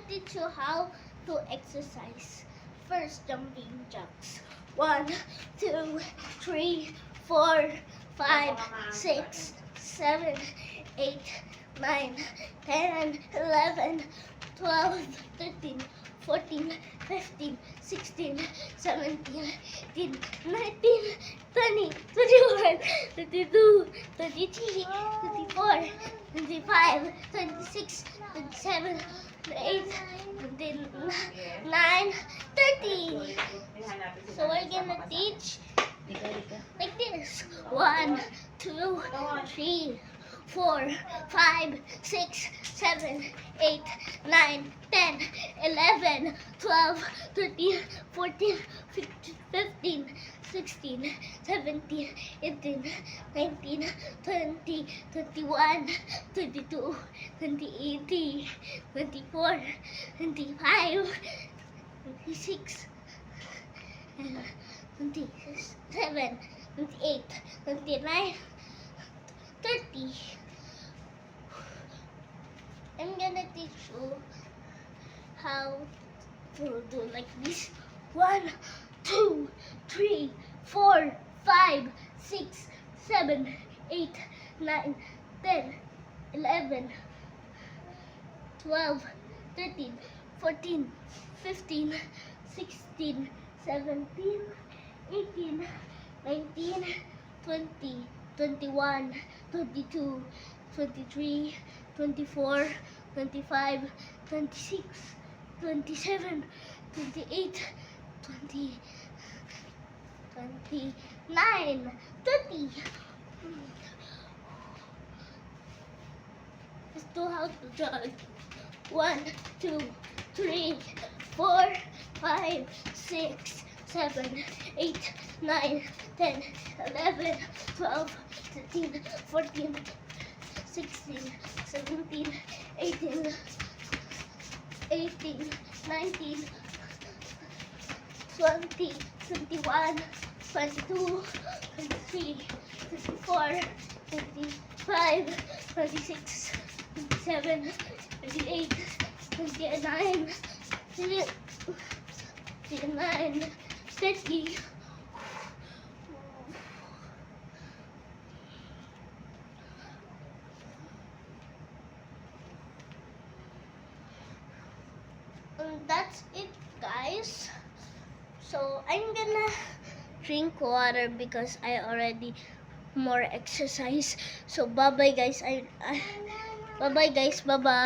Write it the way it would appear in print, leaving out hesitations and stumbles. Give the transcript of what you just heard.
teach you how to exercise. First, jumping jacks. 1, 2, 3, 4, 5, 6, 7, 8, 9, 10, 11, 12, 13, 14, 15, 16, 17, 18, 19, 20, 21, 22, 23, 24, 25, 26, 27, 28, 29, 30. So we're gonna teach like this. 1, 2, 3, 4, 5, 6, 7, 8, 9, 10, 11, 12, 13, 14, 15, 16, 17, 18, 19, 20, 21, 22, 23, 24, 25, 26, 27, 28, 29, 30. I'm gonna teach you how to do like this. 1, 2, 3, 4, 5, 6, 7, 8, 9, 10, 11, 12, 13, 14, 15, 16, 17, 18, 19, 20, 21, 22, 23, 24, 25, 26, 27, 28, 20, 29, 30. Let's do how to jog. 1, 2, 3, 4, 5, 6, 7, 8, 9, 10, 11, 12, 13, 14, 16, 17, 18, 19, 20, 21, 22, 23, 24, 25, 26, 27, 28, 29, 30. And that's it, guys. So I'm gonna drink water because I already more exercise. So bye bye guys. Bye bye guys. Bye bye.